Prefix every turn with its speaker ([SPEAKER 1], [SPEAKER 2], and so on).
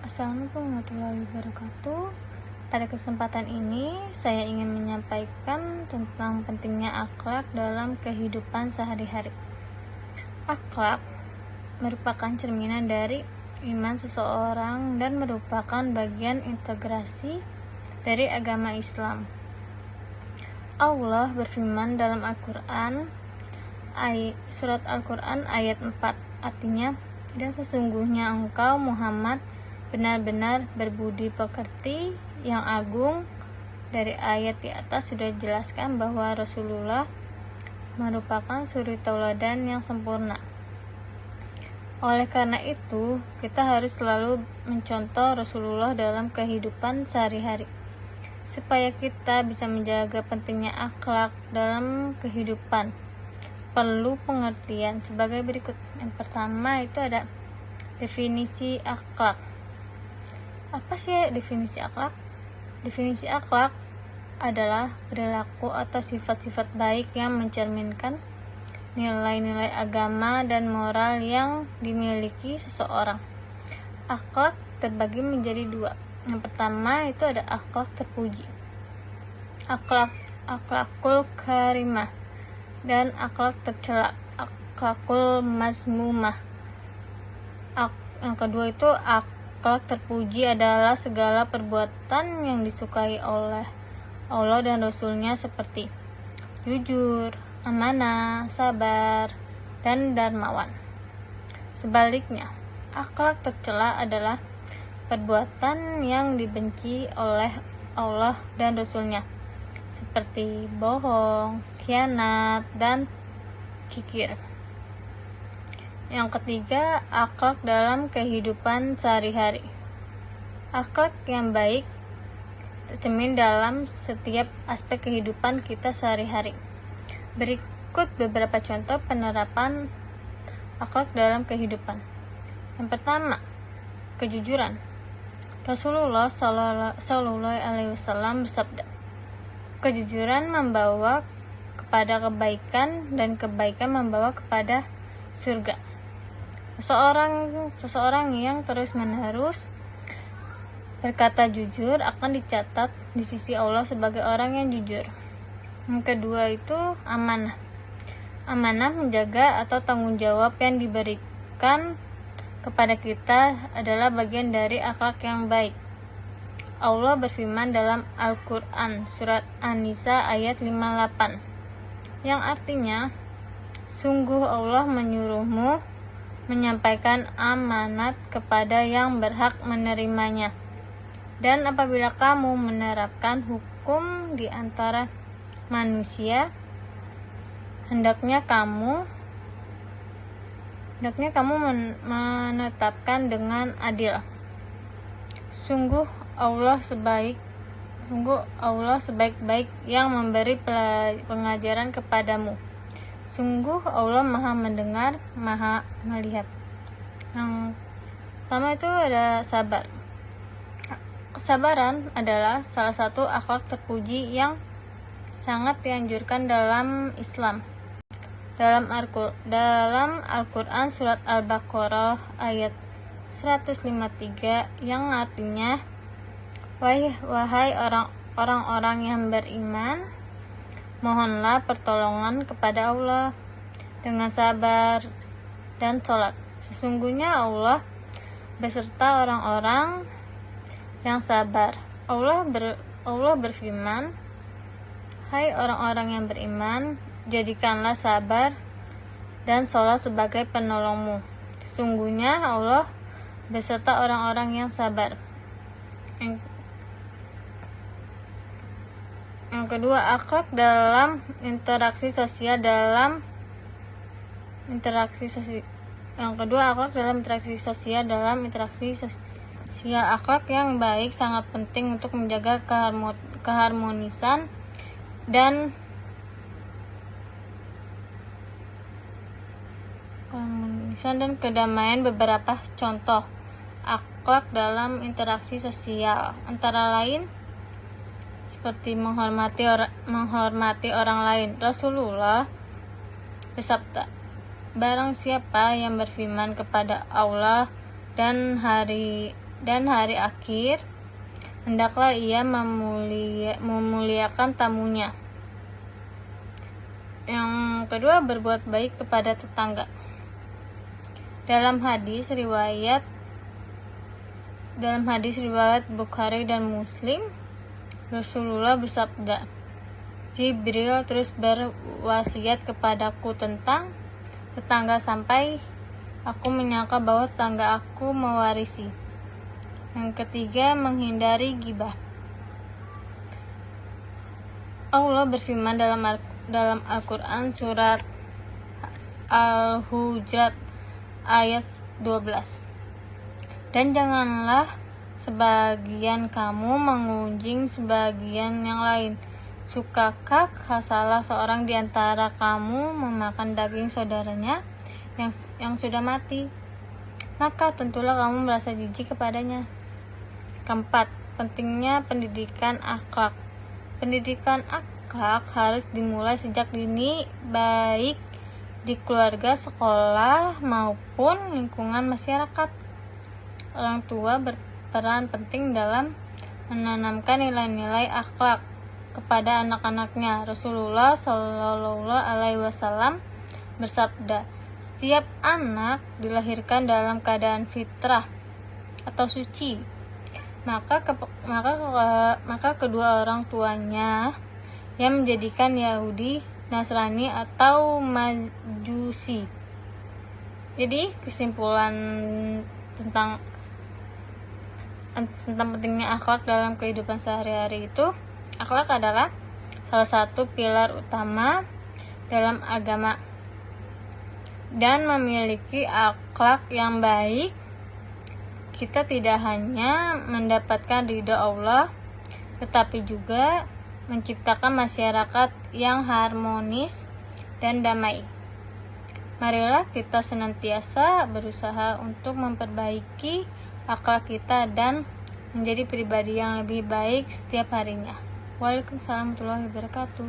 [SPEAKER 1] Assalamualaikum warahmatullahi wabarakatuh. Pada kesempatan ini, saya ingin menyampaikan tentang pentingnya akhlak dalam kehidupan sehari-hari. Akhlak merupakan cerminan dari iman seseorang dan merupakan bagian integrasi dari agama Islam. Allah berfirman dalam Al-Quran, surat Al-Quran ayat 4, artinya, dan sesungguhnya engkau Muhammad benar-benar berbudi pekerti yang agung. Dari ayat di atas sudah dijelaskan bahwa Rasulullah merupakan suri tauladan yang sempurna. Oleh karena itu, kita harus selalu mencontoh Rasulullah dalam kehidupan sehari-hari, supaya kita bisa menjaga pentingnya akhlak dalam kehidupan. Perlu pengertian sebagai berikut. Yang pertama itu ada definisi akhlak. Apa sih definisi akhlak? Definisi akhlak adalah perilaku atau sifat-sifat baik yang mencerminkan nilai-nilai agama dan moral yang dimiliki seseorang. Akhlak terbagi menjadi dua. Yang pertama itu ada akhlak terpuji, akhlakul karimah, dan akhlak tercela, akhlakul mazmumah. Yang kedua itu akhlak terpuji adalah segala perbuatan yang disukai oleh Allah dan Rasulnya seperti jujur, amanah, sabar, dan dermawan. Sebaliknya, akhlak tercela adalah perbuatan yang dibenci oleh Allah dan Rasulnya seperti bohong, khianat, dan kikir. Yang ketiga, akhlak dalam kehidupan sehari-hari. Akhlak yang baik tercermin dalam setiap aspek kehidupan kita sehari-hari. Berikut beberapa contoh penerapan akhlak dalam kehidupan. Yang pertama, kejujuran. Rasulullah Shallallahu Alaihi Wasallam bersabda, kejujuran membawa kepada kebaikan dan kebaikan membawa kepada surga. Seseorang yang terus-menerus berkata jujur akan dicatat di sisi Allah sebagai orang yang jujur. Yang kedua itu amanah. Amanah menjaga atau tanggung jawab yang diberikan kepada kita adalah bagian dari akhlak yang baik. Allah berfirman dalam Al-Quran surat An-Nisa ayat 58, yang artinya, sungguh Allah menyuruhmu menyampaikan amanat kepada yang berhak menerimanya. Dan apabila kamu menerapkan hukum di antara manusia, hendaknya kamu menetapkan dengan adil. Sungguh Allah sebaik-baik yang memberi pengajaran kepadamu. Sungguh Allah Maha mendengar, Maha melihat. Yang pertama itu ada sabar. Kesabaran adalah salah satu akhlak terpuji yang sangat dianjurkan dalam Islam. Dalam Al-Quran surat Al-Baqarah ayat 153 yang artinya, wahai orang-orang yang beriman, mohonlah pertolongan kepada Allah dengan sabar dan sholat. Sesungguhnya Allah beserta orang-orang yang sabar. Allah berfirman, hai orang-orang yang beriman, jadikanlah sabar dan sholat sebagai penolongmu. Sesungguhnya Allah beserta orang-orang yang sabar. Yang kedua, akhlak dalam interaksi sosial. Akhlak yang baik sangat penting untuk menjaga keharmonisan dan kedamaian. Beberapa contoh akhlak dalam interaksi sosial antara lain seperti menghormati orang lain. Rasulullah bersabda, barang siapa yang berfirman kepada Allah dan hari dan hari akhir, hendaklah ia memuliakan tamunya. Yang kedua, berbuat baik kepada tetangga. Dalam hadis riwayat Bukhari dan Muslim, Rasulullah bersabda, Jibril terus berwasiat kepadaku tentang tetangga sampai aku menyangka bahwa tetangga aku mewarisi. Yang ketiga, menghindari ghibah. Allah berfirman dalam Al-Quran surat Al-Hujurat ayat 12. Dan janganlah sebagian kamu mengunjing sebagian yang lain. Sukakah salah seorang di antara kamu memakan daging saudaranya yang sudah mati? Maka tentulah kamu merasa jijik kepadanya. Keempat, pentingnya pendidikan akhlak. Pendidikan akhlak harus dimulai sejak dini, baik di keluarga, sekolah, maupun lingkungan masyarakat. Orang tua berperan penting dalam menanamkan nilai-nilai akhlak kepada anak-anaknya. Rasulullah Shallallahu Alaihi Wasallam bersabda, setiap anak dilahirkan dalam keadaan fitrah atau suci. Maka kedua orang tuanya yang menjadikan Yahudi, Nasrani atau Majusi. Jadi kesimpulan tentang pentingnya akhlak dalam kehidupan sehari-hari itu, akhlak adalah salah satu pilar utama dalam agama, dan memiliki akhlak yang baik kita tidak hanya mendapatkan ridha Allah, tetapi juga menciptakan masyarakat yang harmonis dan damai. Marilah kita senantiasa berusaha untuk memperbaiki akhlak kita dan menjadi pribadi yang lebih baik setiap harinya. Waalaikumsalam warahmatullahi wabarakatuh.